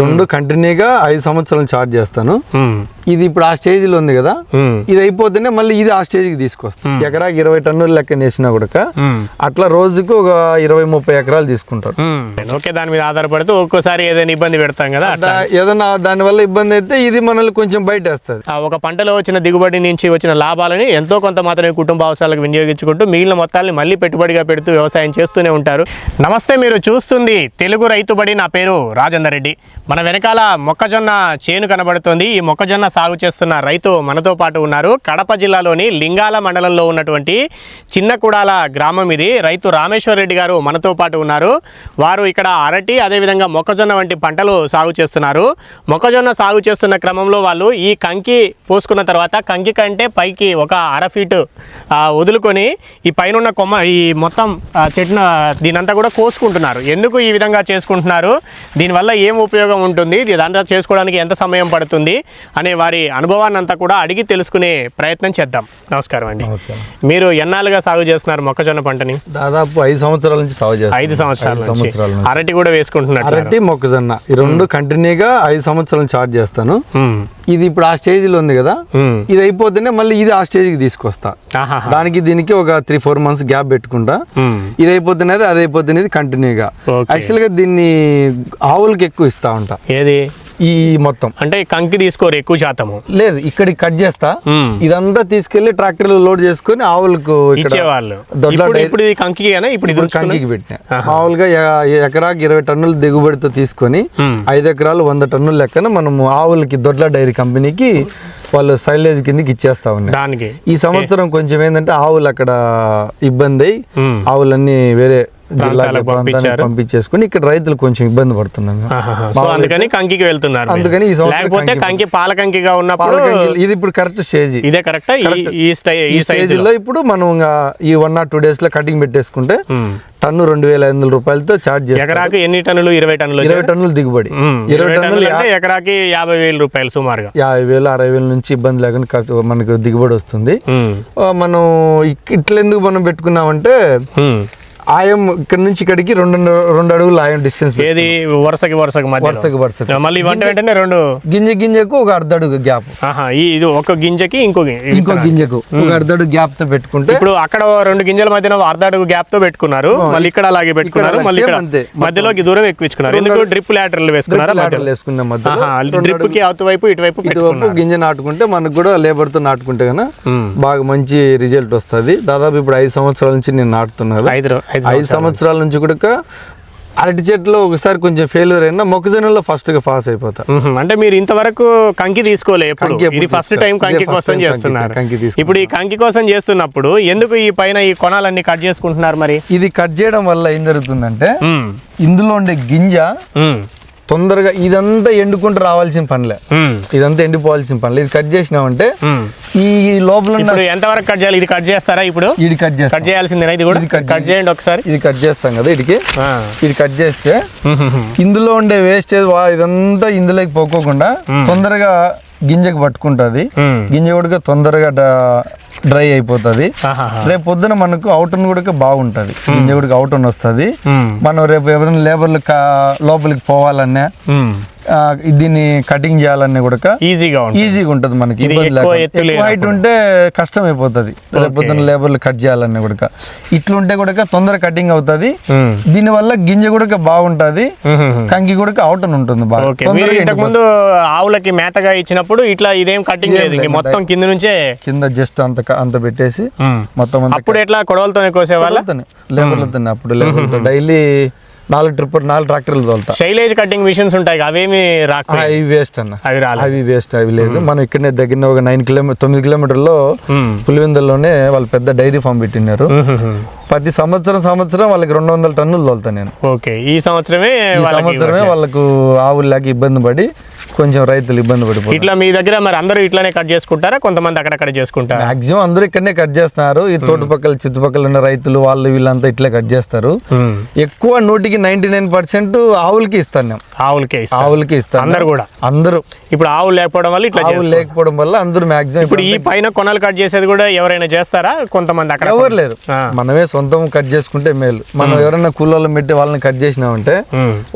రెండు కంటిన్యూగా 5 సంవత్సరాలు చార్జ్ చేస్తాను. ఇది ఇప్పుడు ఆ స్టేజ్ లో ఉంది కదా, ఇది అయిపోతేనే మళ్ళీ ఇది ఆ స్టేజ్ కి తీసుకొస్తాను. ఎకరాకి 20 టన్నులు లెక్క వేసినా కూడా అట్లా రోజుకు ఒక 20-30 ఎకరాలు తీసుకుంటారు. ఓకే, దాని మీద ఆధారపడుతూ ఒక్కోసారి ఏదైనా ఇబ్బంది పెడతాం కదా, ఏదైనా దాని వల్ల ఇబ్బంది అయితే ఇది మనల్ని కొంచెం బయట వేస్తుంది. ఒక పంటలో వచ్చిన దిగుబడి నుంచి వచ్చిన లాభాలని ఎంతో కొంత మాత్రమే కుటుంబ అవసరాలకు వినియోగించుకుంటూ మిగిలిన మొత్తాన్ని మళ్ళీ పెట్టుబడిగా పెడుతూ వ్యవసాయం చేస్తూనే ఉంటారు. నమస్తే, మీరు చూస్తుంది తెలుగు రైతుబడి. నా పేరు రాజేందర్ రెడ్డి. మన వెనకాల మొక్కజొన్న చేను కనబడుతుంది. ఈ మొక్కజొన్న సాగు చేస్తున్న రైతు మనతో పాటు ఉన్నారు. కడప జిల్లాలోని లింగాల మండలంలో ఉన్నటువంటి చిన్న కుడాల గ్రామం ఇది. రైతు రామేశ్వర్ రెడ్డి గారు మనతో పాటు ఉన్నారు. వారు ఇక్కడ అరటి అదేవిధంగా మొక్కజొన్న వంటి పంటలు సాగు చేస్తున్నారు. మొక్కజొన్న సాగు చేస్తున్న క్రమంలో వాళ్ళు ఈ కంకి పోసుకున్న తర్వాత కంకి కంటే పైకి ఒక 1/2 ఫీటు వదులుకొని ఈ పైన కొమ్మ ఈ మొత్తం చెట్టున దీనంతా కూడా కోసుకుంటున్నారు. ఎందుకు ఈ విధంగా చేసుకుంటున్నారు, దీనివల్ల ఏం ఉపయోగం ఉంటుంది, ఇదంతా చేసుకోవడానికి ఎంత సమయం పడుతుంది అనే వారి అనుభవాన్ని అంతా కూడా అడిగి తెలుసుకునే ప్రయత్నం చేద్దాం. నమస్కారం అండి. మీరు ఎన్నాళ్ళుగా సాగు చేస్తున్నారు మొక్కజొన్న పంటని? దాదాపు 5 సంవత్సరాల నుంచి సాగు చేస్తాను. 5 సంవత్సరాలు. అరటి కూడా వేసుకుంటున్నారు? అరటి మొక్కజొన్న ఈ రెండు కంటిన్యూగా 5 సంవత్సరాలు చార్జ్ చేస్తాను. ఇది ఇప్పుడు ఆ స్టేజ్ లో ఉంది కదా, ఇది అయిపోతేనే మళ్ళీ ఇది ఆ స్టేజ్ కి తీసుకొస్తా. దానికి దీనికి ఒక 3-4 మంత్స్ గ్యాప్ పెట్టుకుంటా. ఇది అయిపోతేనే అది అయిపోతేనే కంటిన్యూగా. యాక్చువల్ గా దీన్ని ఆవులకి ఎక్కువ ఇస్తా ఉంటా. ఏది ఈ మొత్తం అంటే కంకి తీసుకోరు ఎక్కువ శాతము? లేదు, ఇక్కడికి కట్ చేస్తా. ఇదంతా తీసుకెళ్లి ట్రాక్టర్ లో లోడ్ చేసుకుని ఆవులకు ఇచ్చేవాళ్ళు. ఇప్పుడు ఇది కంకి ఇప్పుడు కంకికి పెట్టినా. మామూలుగా ఎకరాకి 20 టన్నులు దిగుబడితో తీసుకొని 5 ఎకరాలు 100 టన్నుల లెక్కన మనము ఆవులకి దొడ్ల డైరీ కంపెనీకి వాళ్ళు సైలేజ్ కిందకి ఇచ్చేస్తా ఉన్నాయి. దానికి ఈ సంవత్సరం కొంచెం ఏంటంటే ఆవులు అక్కడ ఇబ్బంది అయ్యి ఆవులన్నీ వేరే జిల్లాలకు పంపించేసుకుని ఇక్కడ రైతులు కొంచెం ఇబ్బంది పడుతున్నారు. అందుకని కంకికి వెళ్తున్నారు. అందుకని ఈ సంవత్సరం కంకి పాల కంకిగా ఉన్నప్పుడు ఇది ఇప్పుడు కరెక్ట్ స్టేజ్. ఇదే కరెక్ట్. ఈ స్టేజ్ లో ఇప్పుడు మనం ఈ 1 or 2 days లో కటింగ్ పెట్టేసుకుంటే టన్ను 2,500 రూపాయలతో చార్జ్ చేస్తాం. ఎకరాకి ఎన్ని టన్నులు? 20 టన్నులు. 20 టన్నులు దిగుబడి. 20 టన్నులు అంటే ఎకరాకి 50,000 రూపాయలు సుమారుగా. 50,000 60,000 నుంచి ఇబ్బంది లేకుండా మనకు దిగుబడి వస్తుంది. మనం ఇట్లా ఎందుకు మనం పెట్టుకున్నామంటే ఆయం ఇక్కడ నుంచి ఇక్కడికి 2 అడుగులు ఆయం డిస్టెన్స్. ఏది వరుసకి మళ్ళీ వెంటనే 2 గింజకు ఒక 1/2 అడుగు గ్యాప్. ఇది ఒక గింజకి ఇంకో గింజకు ఒక 1/2 అడుగు గ్యాప్ తో పెట్టుకుంటే ఇప్పుడు అక్కడ 2 గింజల మధ్యన 1/2 అడుగు గ్యాప్ తో పెట్టుకున్నారు. మళ్ళీ ఇక్కడ అలాగే పెట్టుకున్నారు. మళ్ళీ ఇక్కడ మధ్యలోకి దూరం ఎక్కువించుకున్నారు. ఎందుకు డ్రిప్ లాటరల్ వేసుకున్నారు. డ్రిప్ కి అటువైపు ఇటువైపు గింజ నాటుకుంటే మనకు కూడా లేబర్ తో నాటుకుంటే కన్నా బాగా మంచి రిజల్ట్ వస్తుంది. దాదాపు ఇప్పుడు 5 సంవత్సరాల నుంచి నేను నాటుతున్నాను. 5 సంవత్సరాల నుంచి కూడా అరటి చెట్లు ఒకసారి కొంచెం ఫెయిల్యూర్ అయినా మొక్కజొన్నలో ఫస్ట్ గా పాస్ అయిపోతా. అంటే మీరు ఇంతవరకు కంకి తీసుకోలే, ఇది ఫస్ట్ టైం కంకి కోసం చేస్తున్నారు. ఇప్పుడు ఈ కంకి కోసం చేస్తున్నప్పుడు ఎందుకు ఈ పైన ఈ కొనాలన్నీ కట్ చేసుకుంటున్నారు? మరి ఇది కట్ చేయడం వల్ల ఏం జరుగుతుందంటే ఇందులో ఉండే గింజ తొందరగా ఇదంతా ఎండుకుంటూ రావాల్సిన పనిలే, ఇదంతా ఎండిపోవాల్సిన పనిలే. ఇది కట్ చేసినామంటే ఈ లోపల ఎంతవరకు కట్ చేయాలి? ఇది కట్ చేస్తారా? ఇప్పుడు ఇది కట్ చేయాల్సిందేనా? ఇది కూడా కట్ చేయండి ఒకసారి. ఇది కట్ చేస్తాం కదా, ఇది కట్ చేస్తే ఇందులో ఉండే వేస్టేజ్ ఇదంతా ఇందులోకి పోకోకుండా తొందరగా గింజకు పట్టుకుంటుంది. గింజ కూడా తొందరగా డ్రై అయిపోతుంది. రేపు పొద్దున మనకు అవుటన్ కూడా బాగుంటది. గింజ కూడా అవుటన్ వస్తుంది. మనం రేపు ఎవరైనా లేబర్లు లోపలికి పోవాలన్నా దీన్ని కటింగ్ చేయాలన్నా కూడా ఈజీగా ఉంటది. మనకి ఇబ్బంది లేకుండా హైట్ ఉంటే కష్టం అయిపోతుంది. రేపు పొద్దున లేబర్లు కట్ చేయాలన్నా కూడా ఇట్లుంటే కూడా తొందర కటింగ్ అవుతుంది. దీని వల్ల గింజ కూడా బాగుంటది, కంకి కూడా అవుటన్ ఉంటుంది బాగా. ఇంతకుముందు ఆవులకి మేతగా ఇచ్చినప్పుడు ఇట్లా ఇదేం కటింగ్ లేదు, మొత్తం కింద నుంచే కింద జస్ట్ అంత పెట్టేసి మొత్తం. అప్పుడు ఎట్లా కొడవలతోనే కోసేవాళ్ళ? లేబర్లతోనే. అప్పుడు లేబర్లతో డైలీ 4 ట్రాక్టర్లు తోలుతా. శైలేజ్ కటింగ్ మిషన్స్ ఉంటాయి, అవేమి అవి వేస్ట్ అన్న. అవి వేస్ట్, అవి లేదు. మనం ఇక్కడనే దగ్గర ఒక 9 కిలోమీటర్లో పులివెందుల్లోనే వాళ్ళు పెద్ద డైరీ ఫామ్ పెట్టినారు. ప్రతి సంవత్సరం వాళ్ళకి 200 టన్నులు తోలుతా నేను. ఓకే, ఈ సంవత్సరమే వాళ్ళకు ఆవులు లేక ఇబ్బంది పడి కొంచెం రైతులు ఇబ్బంది పడిపోతారు. ఇట్లా మీ దగ్గర మరి అందరూ ఇట్లానే కట్ చేసుకుంటారా, కొంతమంది అక్కడక్కడ చేసుకుంటారా? మాక్సిమం అందరూ ఇక్కడనే కట్ చేస్తున్నారు. ఈ తోటపక్కల చుట్టుపక్కల ఉన్న రైతులు వాళ్ళు వీళ్ళంతా ఇట్లా కట్ చేస్తారు. ఎక్కువ 99% ఆవులకి ఇస్తాను నేను. ఆవులకి ఇస్తాను అందరు కూడా. అందరూ ఇప్పుడు ఆవులు లేకపోవడం వల్ల ఇట్లా ఆవులు లేకపోవడం వల్ల అందరూ మాక్సిమం. ఇప్పుడు ఈ పైన కొనలు కట్ చేసేది కూడా ఎవరైనా చేస్తారా? కొంతమంది అక్కడ ఎవరు లేరు. మనమే సొంతం కట్ చేసుకుంటే మేలు. మనం ఎవరైనా కూలోళ్ళని పెట్టి వాళ్ళని కట్ చేసినామంటే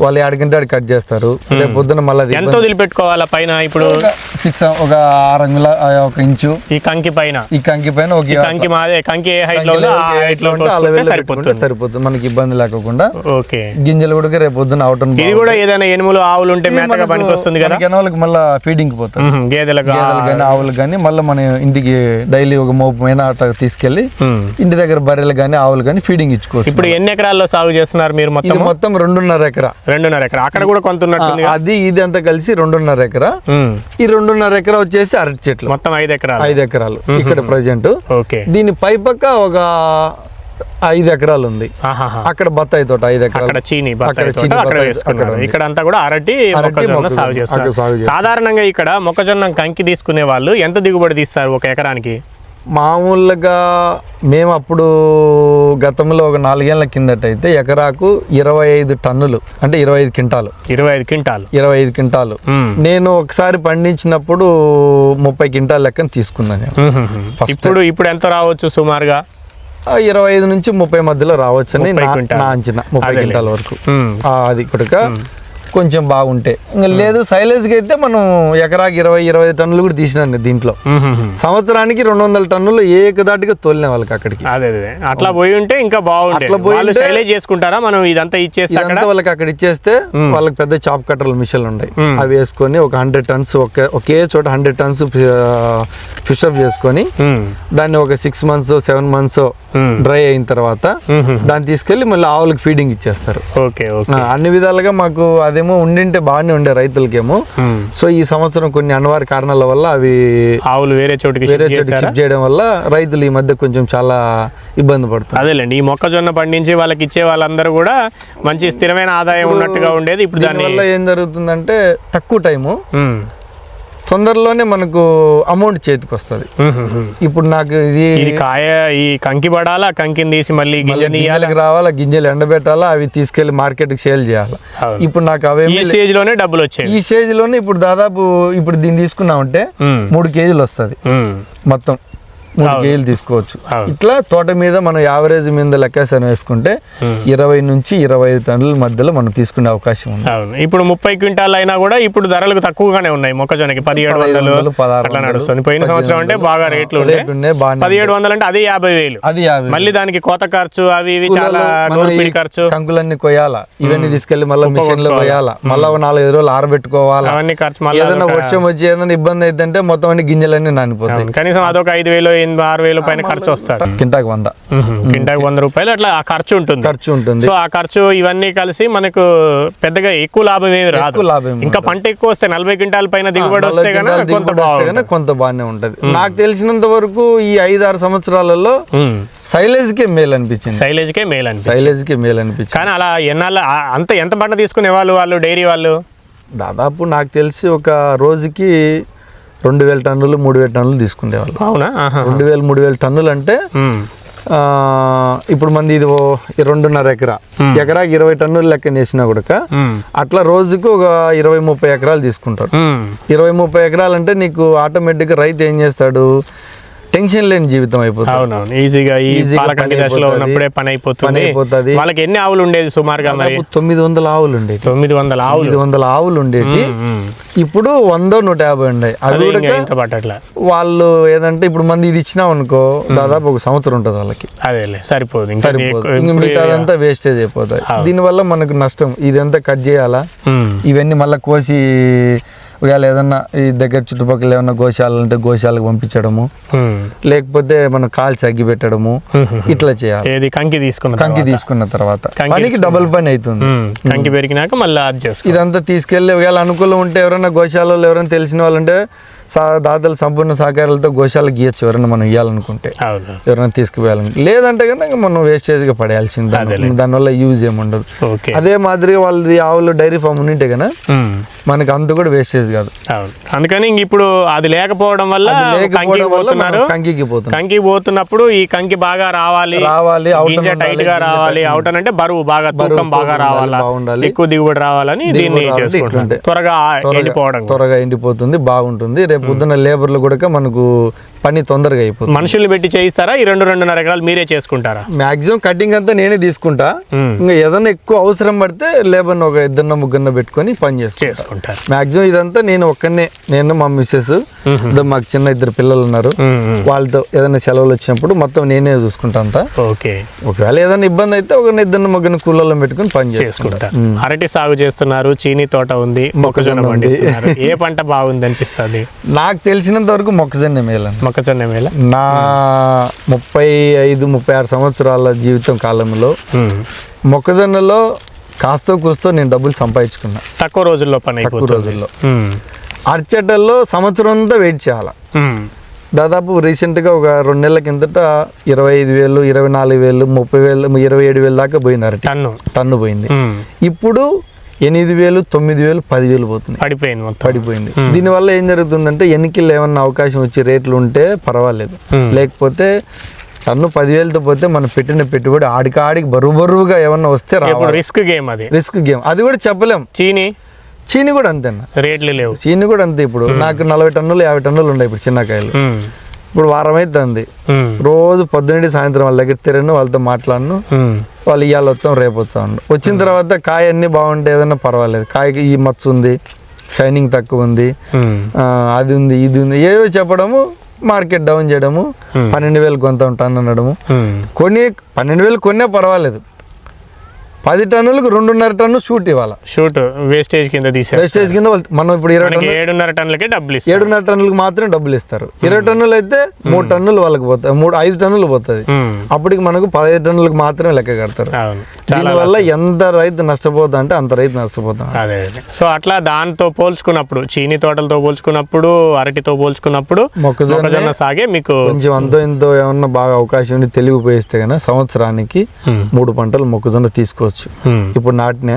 వాళ్ళు ఎక్కడికంటే ఆడికి కట్ చేస్తారు. రేపు పొద్దున మళ్ళీ ఎంత వదిలిపెట్టుకోవాలా పైన? ఇప్పుడు 6 6 అంగుళ 1 ఇంచు ఈ కంకి పైన ఒక కంకి ఏ హైట్ లో ఉందో ఆ హైట్ లో సరిపోతుంది. మనకి ఇబ్బంది లేకుండా. ఓకే. గింజలు కూడా రేపు పొద్దున అవటం. ఇది కూడా ఏదైనా ఎనుములు ఆవులు ఉంటే మేతగా పనికి వస్తుంది కదా. ఎనవలకి మళ్ళీ ఫీడింగ్ పోతుంది. గేదెలకు కానీ ఆవులు కానీ మళ్ళీ మన ఇంటికి డైలీ ఒక మోపు మీద అట్లా తీసుకెళ్లి ఇంటి దగ్గర బర్రెలు కానీ ఆవులు కానీ ఫీడింగ్ ఇచ్చుకోవచ్చు. ఇప్పుడు ఎన్ని ఎకరాల్లో సాగు చేస్తున్నారు మీరు? మొత్తం 2.5 ఎకరా. 2.5 ఎకరా. అక్కడ కూడా కొంత ఉన్నట్టుంది. అది ఇది అంతా కలిసి 2.5 ఎకరా. ఈ 2.5 ఎకరా వచ్చేసి అరటి చెట్లు. మొత్తం 5 ఎకరాలు. 5 ఎకరాలు ఇక్కడ ప్రజెంట్. ఓకే. దీని పై పక్క ఒక 5 ఎకరాలు ఉంది. అక్కడ బత్తాయి తోట 5 ఎకరాలు. అక్కడ చీని ఇక్కడ అంతా కూడా అరటి మొక్కజొన్న సాగు చేస్తారు. సాధారణంగా ఇక్కడ మొక్కజొన్న కంకి తీసుకునే వాళ్ళు ఎంత దిగుబడి తీస్తారు ఒక ఎకరానికి? మామూలుగా మేము అప్పుడు గతంలో ఒక 4 ఏళ్ల కిందట అయితే ఎకరాకు 25 టన్నులు అంటే 25 క్వింటాలు. 25 క్వింటాలు. నేను ఒకసారి పండించినప్పుడు 30 క్వింటాల లెక్కన తీసుకున్నాను. ఇప్పుడు ఎంత రావచ్చు సుమారుగా? 25 నుంచి 30 మధ్యలో రావచ్చు అని నా అంచనా. 30 క్వింటాల వరకు. అది ఇప్పటిక కొంచెం బాగుంటే. ఇంకా లేదు సైలేజ్కి అయితే మనం ఎకరాకి 20-25 టన్నులు కూడా తీసినాను దీంట్లో. సంవత్సరానికి 200 టన్నులు ఏకదాటిగా తోలిన వాళ్ళకి అక్కడికి. అట్లా పోయి ఉంటే ఇంకా బాగుంటుంది. సైలేజ్ చేసుకుంటారా మనం? ఇదంతా ఇచ్చేస్తే వాళ్ళకి అక్కడ ఇచ్చేస్తే వాళ్ళకి పెద్ద చాప్ కట్టర్ల మిషన్లు ఉన్నాయి. అవి వేసుకొని ఒక 100 టన్స్ ఒకే చోట 100 టన్స్ ఫిషప్ చేసుకొని దాన్ని ఒక 6 months 7 months డ్రై అయిన తర్వాత దాన్ని తీసుకెళ్లి మళ్ళీ ఆవులకు ఫీడింగ్ ఇచ్చేస్తారు. అన్ని విధాలుగా మాకు అదేమో ఉండింటే బాగానే ఉండే రైతులకేమో. సో ఈ సంవత్సరం కొన్ని అనివార్య కారణాల వల్ల అవి ఆవులు వేరే చోటుకి షిఫ్ట్ చేయడం వల్ల రైతులు ఈ మధ్య కొంచెం చాలా ఇబ్బంది పడుతుంది. అదేలేండి. ఈ మొక్కజొన్న పండించి వాళ్ళకి ఇచ్చే వాళ్ళందరూ కూడా మంచి స్థిరమైన ఆదాయం ఉన్నట్టుగా ఉండేది. ఇప్పుడు దానివల్ల ఏం జరుగుతుందంటే తక్కువ టైము తొందరలోనే మనకు అమౌంట్ చేతికి వస్తుంది. ఇప్పుడు నాకు ఇది కాయ ఈ కంకి పడాలా, కంకిని తీసి మళ్ళీ గింజలకు రావాలా, గింజలు ఎండబెట్టాలా, అవి తీసుకెళ్లి మార్కెట్ కి సేల్ చేయాలి. ఇప్పుడు నాకు అవే ఈ స్టేజ్ లోనే డబ్బులు వచ్చాయి. ఈ స్టేజ్ లోనే ఇప్పుడు దాదాపు ఇప్పుడు దీన్ని తీసుకున్నామంటే 3 కేజీలు వస్తుంది. మొత్తం 3 కేజీలు తీసుకోవచ్చు. ఇట్లా తోట మీద మనం యావరేజ్ మీద లెక్కేసాను వేసుకుంటే 20 నుంచి 25 టన్నుల మధ్యలో మనం తీసుకునే అవకాశం ఉంది. ఇప్పుడు 30 క్వింటాల్ అయినా కూడా ఇప్పుడు ధరలు తక్కువగానే ఉన్నాయి. మొక్కజొన్నకి 1700 అట్లా నడుస్తుంది. పోయిన సంవత్సరం అంటే బాగా రేట్లు ఉన్నాయి. 1700 అంటే అది 50,000. మళ్ళీ దానికి కోత ఖర్చు అవి ఇవి చాలా ఖర్చు. కంకులన్నీ కొయ్యాలా, ఇవన్నీ తీసుకెళ్లి మళ్ళీ మిషన్ లో కొయ్యాలా, మళ్ళీ 4-5 రోజులు ఆరబెట్టుకోవాలా. అవన్నీ ఖర్చు. ఏదైనా వర్షం వచ్చి ఏదైనా ఇబ్బంది అయితే మొత్తం అన్ని గింజలన్నీ నానిపోతాయి. కనీసం అదొక 5,000 6,000 పైన ఖర్చు వస్తారు. కింటాకి 100 రూపాయలు అట్లా ఆ ఖర్చు ఉంటుంది. సో ఆ ఖర్చు ఇవన్నీ కలిసి మనకు పెద్దగా ఎక్కువ లాభం ఏమి రాదు. ఇంకా పంట ఎక్కువ వస్తే 40 క్వింటాల పైన దిగుబడి వస్తే కొంత బాగానే ఉంటది. నాకు తెలిసినంత వరకు ఈ 5-6 సంవత్సరాలలో సైలేజ్ కే మేలు అనిపించింది. కానీ అలా ఎన్నాళ్ళు అంత ఎంత పంట తీసుకునే వాళ్ళు డైరీ వాళ్ళు దాదాపు నాకు తెలిసి ఒక రోజుకి 2,000 టన్నులు 3,000 టన్నులు తీసుకునేవాళ్ళు. అవునా? 2,000-3,000 టన్నులు అంటే ఇప్పుడు మంది ఇది 2.5 ఎకరా. ఎకరాకి 20 టన్నులు లెక్క వేసినా కూడా అట్లా రోజుకు ఒక 20-30 ఎకరాలు తీసుకుంటారు. 20-30 ఎకరాలు అంటే నీకు ఆటోమేటిక్గా రైతు ఏం చేస్తాడు, టెన్షన్ లేని జీవితం అయిపోతుంది. ఈజీగా దశలో ఉన్నప్పుడే పని అయిపోతుంది. వాళ్ళకి ఎన్ని ఆవులు ఉండేది సుమారుగా? 900 ఆవులు ఉండేది. 900 ఆవులు ఉండేది. ఇప్పుడు 100-150 ఉన్నాయి. అవి కూడా వాళ్ళు ఏదంటే ఇప్పుడు మంది ఇది ఇచ్చినాం అనుకో దాదాపు ఒక సంవత్సరం ఉంటుంది వాళ్ళకి. సరిపోదు. మిగతాదంతా వేస్టేజ్ అయిపోతాయి. దీనివల్ల మనకు నష్టం. ఇదంతా కట్ చేయాలా, ఇవన్నీ మళ్ళీ కోసి ఒకవేళ ఏదన్నా ఈ దగ్గర చుట్టుపక్కల ఏమన్నా గోశాలలు ఉంటే గోశాలకు పంపించడము, లేకపోతే మనం కాల్చి అగ్గి పెట్టడము, ఇట్లా చేయాలి. కంకి తీసుకున్న తర్వాత పనికి డబుల్ పని అవుతుంది. కంకి పెరిగినాక మళ్ళీ ఇదంతా తీసుకెళ్ళి ఒకవేళ అనుకూలం ఉంటే ఎవరైనా గోశాలలో ఎవరైనా తెలిసిన వాళ్ళు ఉంటే దాతలు సంపూర్ణ సహకారాలతో గోశాలకు గీయచ్చు ఎవరైనా మనం ఇవ్వాలనుకుంటే, అవును. ఎవరైనా తీసుకుపోయాలని. లేదంటే కనుక మనం వేస్టేజ్గా పడేయాల్సింది, దానివల్ల యూజ్ ఏముండదు. ఓకే. అదే మాదిరిగా వాళ్ళది ఆవులు డైరీ ఫామ్ ఉంటే కనుక మనకి అంత కూడా వేస్టేజ్ కాదు. అవును. అందుకని ఇంక ఇప్పుడు అది లేకపోవడం వల్ల కంకి పోతున్నప్పుడు ఈ కంకి బాగా రావాలి, గింజ టైట్ గా రావాలి. అవుట్ అంటే బరువు బాగా, తూకం బాగా రావాలి, ఎక్కువ దిగుబడి రావాలని దీన్ని చేసుకుంటారు. త్వరగా ఎండిపోతుంది, బాగుంటుంది. రేపు పొద్దున్న లేబర్లు కూడా మనకు పని తొందరగా అయిపోతుంది. మనుషులు పెట్టి చేయిస్తారా? ఈ 2-2.5 ఎకరాలు మీరే చేసుకుంటారా? మాక్సిమం కటింగ్ అంతా నేనే తీసుకుంటా. ఇంకా ఏదైనా ఎక్కువ అవసరం పడితే లేబర్ ఒక 2-3 పెట్టుకొని పని చేసుకుంటారు. మాక్సిమం ఇదంతా నేను ఒక్కనే, నేను మా మిస్సెస్, మాకు చిన్న 2 పిల్లలు ఉన్నారు, వాళ్ళతో ఏదైనా సెలవులు వచ్చినప్పుడు మొత్తం నేనే చూసుకుంటా అంతా. ఓకే. ఒకవేళ ఏదైనా ఇబ్బంది అయితే ఒక 2-3 కూలలో పెట్టుకుని పని చేసుకుంటా. అరటి సాగు చేస్తున్నారు, చీనీ తోట ఉంది, మొక్కజొన్న పండిస్తున్నారు. ఏ పంట బాగుంది అనిపిస్తుంది? నాకు తెలిసినంత వరకు మొక్కజొన్న మేలు. మొక్కజొన్న మేల. నా 35-36 సంవత్సరాల జీవితం కాలంలో మొక్కజొన్నలో కాస్తో కూస్తో నేను డబ్బులు సంపాదించుకున్నా. తక్కువ రోజుల్లో పని. అరచెట్టల్లో సంవత్సరం అంతా వెయిట్ చేయాలి. దాదాపు రీసెంట్గా ఒక 2 నెలల కిందట 25,000, 24,000, 30,000, 27,000 దాకా పోయింది అరటి టన్ను పోయింది. ఇప్పుడు 8,000, 9,000, 10,000 పోతుంది, పడిపోయింది. దీనివల్ల ఏం జరుగుతుందంటే ఎన్నికల్లో ఏమన్నా అవకాశం వచ్చి రేట్లు ఉంటే పర్వాలేదు, లేకపోతే టన్ను 10,000తో పోతే మనం పెట్టిన పెట్టుబడి ఆడికి బరువుగా ఏమన్నా వస్తే రిస్క్ గేమ్. అది కూడా చెప్పలేం. చీని కూడా అంతేనా, రేట్లు లేవు. చీని కూడా అంతే. ఇప్పుడు నాకు 40 టన్నులు 50 టన్నులు ఉన్నాయి ఇప్పుడు చిన్నకాయలు. ఇప్పుడు వారం అవుతుంది, రోజు పొద్దున్నే సాయంత్రం వాళ్ళ దగ్గర తిరగను, వాళ్ళతో మాట్లాడను, వాళ్ళు ఇవాళ వచ్చాం రేపు వచ్చాం. వచ్చిన తర్వాత కాయ అన్ని బాగుంటే ఏదన్నా పర్వాలేదు, కాయకి ఈ మచ్చ ఉంది, షైనింగ్ తక్కువ ఉంది, అది ఉంది, ఇది ఉంది, ఏవో చెప్పడము, మార్కెట్ డౌన్ చేయడము, 12,000 కొంత టన్ను అనడము. 12,000 కొనే పర్వాలేదు, 10 టన్నులకు 2.5 టన్ను షూట్ ఇవ్వాలి. వేస్టేజ్ కింద మనం ఇప్పుడు 7.5 టన్నులకి డబ్బులు 7.5 టన్నులకు మాత్రమే డబ్బులు ఇస్తారు. 20 టన్నులు అయితే 3 టన్నులు వాళ్ళకి పోతాయి, 5 టన్నులు పోతుంది. అప్పటికి మనకు 15 టన్నులకు మాత్రమే లెక్క కడతారు. దీనివల్ల ఎంత రైతు నష్టపోతా అంటే అంత రైతు నష్టపోతాం. సో అట్లా దాంతో పోల్చుకున్నప్పుడు, చీనీ తోటలతో పోల్చుకున్నప్పుడు, అరటితో పోల్చుకున్నప్పుడు మొక్కజొన్న సాగే మీకు కొంచెం అంతో ఇంతో ఏమన్నా బాగా అవకాశం ఉండి తెలుగు పోయిస్తే కనుక సంవత్సరానికి 3 పంటలు మొక్కజొన్న తీసుకోవచ్చు. ఇప్పుడు నాటినే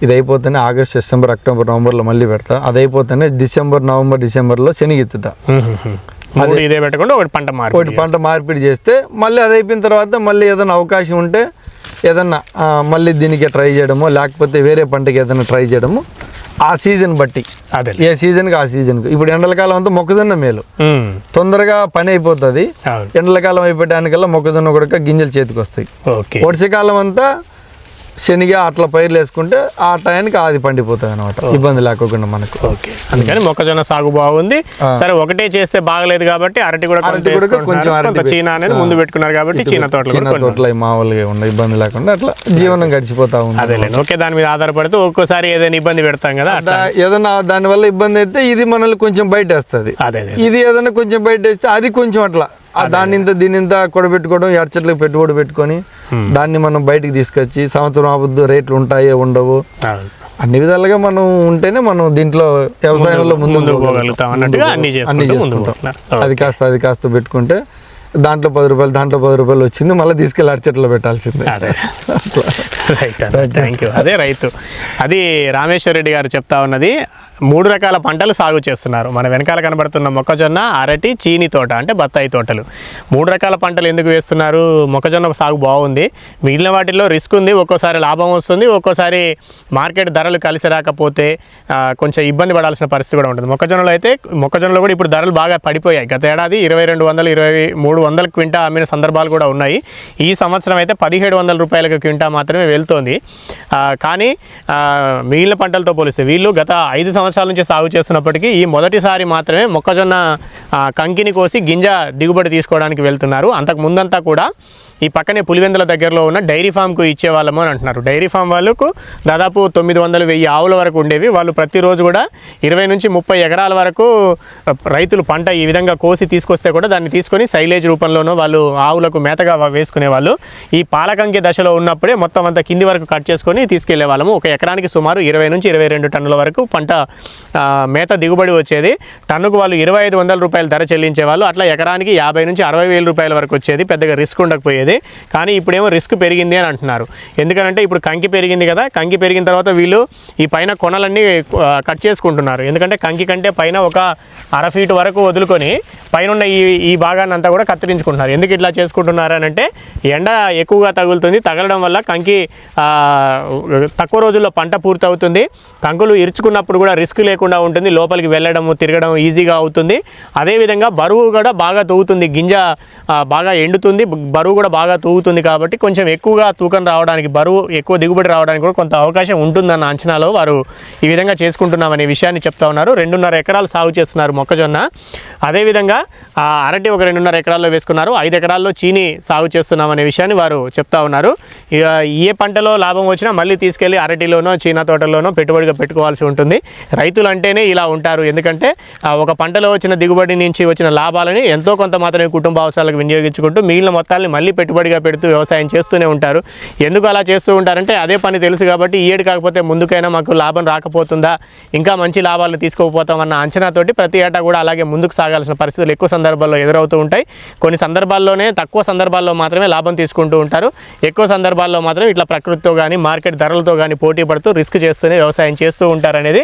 ఇది అయిపోతేనే ఆగస్ట్, సెప్టెంబర్, అక్టోబర్, నవంబర్లో మళ్ళీ పెడతా. అది అయిపోతేనే డిసెంబర్, నవంబర్, డిసెంబర్లో శనగెత్తుతా. ఇదే పెట్టకుండా ఒకటి పంట మార్పిడి చేస్తే మళ్ళీ అది అయిపోయిన తర్వాత మళ్ళీ ఏదైనా అవకాశం ఉంటే ఏదన్నా మళ్ళీ దీనికి ట్రై చేయడమో, లేకపోతే వేరే పంటకి ఏదైనా ట్రై చేయడము, ఆ సీజన్ బట్టి, ఏ సీజన్కి ఆ సీజన్కి. ఇప్పుడు ఎండలకాలం అంతా మొక్కజొన్న మేలు, తొందరగా పని అయిపోతుంది. ఎండలకాలం అయిపోయానికల్లా మొక్కజొన్న కూడా గింజలు చేతికి వస్తాయి. వర్షాకాలం అంతా శనగ అట్లా పైర్లు వేసుకుంటే ఆ టైంకి అది పండిపోతుంది అనమాట, ఇబ్బంది లేకుండా మనకు. అందుకని మొక్కజొన్న సాగు బాగుంది. సరే, ఒకటే చేస్తే బాగలేదు కాబట్టి అరటి కూడా కొంచెం చీనా అనేది ముందు పెట్టుకున్నారు కాబట్టి చీనా తోటలు మామూలుగా ఉన్నాయి, ఇబ్బంది లేకుండా అట్లా జీవనం గడిచిపోతా ఉంది. అదే, ఓకే. దాని మీద ఆధారపడితే ఒక్కోసారి ఏదైనా ఇబ్బంది పెడతాం కదా, ఏదైనా దానివల్ల ఇబ్బంది అయితే ఇది మనల్ని కొంచెం బయట వేస్తుంది. ఇది ఏదైనా కొంచెం బయట వేస్తే అది కొంచెం అట్లా దీనింత కొడబెట్టుకోవడం, ఎర్చట్లకు పెట్టుబడి పెట్టుకొని దాన్ని మనం బయటికి తీసుకొచ్చి సంవత్సరం ఆపుద్దు, రేట్లు ఉంటాయో ఉండవు, అన్ని విధాలుగా మనం ఉంటేనే మనం దీంట్లో వ్యవసాయంలో ముందు పోగలుగుతాం అన్నట్టుగా అన్ని చేసుకుంటాం. అది కాస్త పెట్టుకుంటే దాంట్లో 10 రూపాయలు, దాంట్లో 10 రూపాయలు వచ్చింది, మళ్ళీ తీసుకెళ్ళి అరచెట్లో పెట్టాల్సిందే. Thank you. అదే రైతు, అది రామేశ్వర రెడ్డి గారు చెప్తా ఉన్నది. 3 రకాల పంటలు సాగు చేస్తున్నారు. మన వెనకాల కనబడుతున్న మొక్కజొన్న, అరటి, చీనీ తోట అంటే బత్తాయి తోటలు. 3 రకాల పంటలు ఎందుకు వేస్తున్నారు? మొక్కజొన్న సాగు బాగుంది, మిగిలిన వాటిల్లో రిస్క్ ఉంది, ఒక్కోసారి లాభం వస్తుంది, ఒక్కోసారి మార్కెట్ ధరలు కలిసి రాకపోతే కొంచెం ఇబ్బంది పడాల్సిన పరిస్థితి కూడా ఉంటుంది. మొక్కజొన్నలో కూడా ఇప్పుడు ధరలు బాగా పడిపోయాయి. గత ఏడాది 2200, 2300 క్వింటా అమ్మిన సందర్భాలు కూడా ఉన్నాయి. ఈ సంవత్సరం అయితే 1700 రూపాయలకు క్వింటా మాత్రమే వెళ్తోంది. కానీ మిగిలిన పంటలతో పోలిస్తే వీళ్ళు గత 5 సంవత్సరాల నుంచి సాగు చేస్తున్నప్పటికీ ఈ మొదటిసారి మాత్రమే మొక్కజొన్న కంకిని కోసి గింజ దిగుబడి తీసుకోవడానికి వెళ్తున్నారు. అంతకు ముందంతా కూడా ఈ పక్కనే పులివెందుల దగ్గరలో ఉన్న డైరీ ఫామ్కు ఇచ్చేవాళ్ళము అని అంటున్నారు. డైరీ ఫామ్ వాళ్ళకు దాదాపు 900-1000 ఆవుల వరకు ఉండేవి. వాళ్ళు ప్రతిరోజు కూడా 20 నుంచి 30 ఎకరాల వరకు రైతులు పంట ఈ విధంగా కోసి తీసుకొస్తే కూడా దాన్ని తీసుకొని సైలేజ్ రూపంలోనూ వాళ్ళు ఆవులకు మేతగా వేసుకునేవాళ్ళు. ఈ పాలకంకి దశలో ఉన్నప్పుడే మొత్తం అంతా కింది వరకు కట్ చేసుకొని తీసుకెళ్లే వాళ్ళము. ఒక ఎకరానికి సుమారు 20 నుంచి 22 టన్నుల వరకు పంట మేత దిగుబడి వచ్చేది. టన్నుకు వాళ్ళు 2500 రూపాయలు ధర చెల్లించేవాళ్ళు. అట్లా ఎకరానికి 50 నుంచి 60,000 రూపాయల వరకు వచ్చేది. పెద్దగా రిస్క్ ఉండకపోయేది. కానీ ఇప్పుడేమో రిస్క్ పెరిగింది అని అంటున్నారు. ఎందుకంటే ఇప్పుడు కంకి పెరిగింది కదా, కంకి పెరిగిన తర్వాత వీళ్ళు ఈ పైన కొనలన్నీ కట్ చేసుకుంటున్నారు. ఎందుకంటే కంకి కంటే పైన ఒక 1/2 ఫీట్ వరకు వదులుకొని పైన ఉన్న ఈ భాగాన్ని అంతా కూడా కత్తిరించుకుంటున్నారు. ఎందుకు ఇట్లా చేసుకుంటున్నారు అని అంటే ఎండ ఎక్కువగా తగులుతుంది. తగలడం వల్ల కంకి తక్కువ రోజుల్లో పంట పూర్తవుతుంది. కంకులు ఇరుచుకున్నప్పుడు కూడా రిస్క్ లేకుండా ఉంటుంది. లోపలికి వెళ్ళడము తిరగడం ఈజీగా అవుతుంది. అదేవిధంగా బరువు కూడా బాగా తూగుతుంది. గింజ బాగా ఎండుతుంది, బరువు కూడా బాగా తూగుతుంది. కాబట్టి కొంచెం ఎక్కువగా తూకం రావడానికి, బరువు ఎక్కువ దిగుబడి రావడానికి కూడా కొంత అవకాశం ఉంటుందన్న అంచనాలో వారు ఈ విధంగా చేసుకుంటున్నామనే విషయాన్ని చెప్తా ఉన్నారు. 2.5 ఎకరాలు సాగు చేస్తున్నారు మొక్కజొన్న. అదేవిధంగా అరటి ఒక 2.5 ఎకరాల్లో వేసుకున్నారు. 5 ఎకరాల్లో చీని సాగు చేస్తున్నామనే విషయాన్ని వారు చెప్తా ఉన్నారు. ఇక ఏ పంటలో లాభం వచ్చినా మళ్ళీ తీసుకెళ్ళి అరటిలోనో చీనా తోటల్లోనో పెట్టుబడిగా పెట్టుకోవాల్సి ఉంటుంది. రైతులు అంటేనే ఇలా ఉంటారు. ఎందుకంటే ఒక పంటలో వచ్చిన దిగుబడి నుంచి వచ్చిన లాభాలని ఎంతో కొంత మాత్రమే కుటుంబ అవసరాలకు వినియోగించుకుంటూ మిగిలిన మొత్తాన్ని మళ్ళీ పెట్టుబడిగా పెడుతూ వ్యవసాయం చేస్తూనే ఉంటారు. ఎందుకు అలా చేస్తూ ఉంటారంటే అదే పని తెలుసు కాబట్టి ఈ ఏడు కాకపోతే ముందుకైనా మాకు లాభం రాకపోతుందా, ఇంకా మంచి లాభాలు తీసుకోకపోతామన్న అంచనాతోటి ప్రతి ఏటా కూడా అలాగే ముందుకు సాగాల్సిన పరిస్థితులు ఎక్కువ సందర్భాల్లో ఎదురవుతూ ఉంటాయి. కొన్ని సందర్భాల్లోనే తక్కువ సందర్భాల్లో మాత్రమే లాభం తీసుకుంటూ ఉంటారు. ఎక్కువ సందర్భాల్లో మాత్రం ఇట్లా ప్రకృతితో కానీ మార్కెట్ ధరలతో కానీ పోటీ పడుతూ రిస్క్ చేస్తూనే వ్యవసాయం చేస్తూ ఉంటారనేది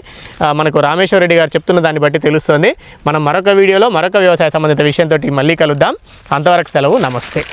మనకు రామేశ్వర రెడ్డి గారు చెప్తున్న దాన్ని బట్టి తెలుస్తుంది. మనం మరొక వీడియోలో మరొక వ్యవసాయ సంబంధిత విషయంతో మళ్ళీ కలుద్దాం. అంతవరకు సెలవు. నమస్తే.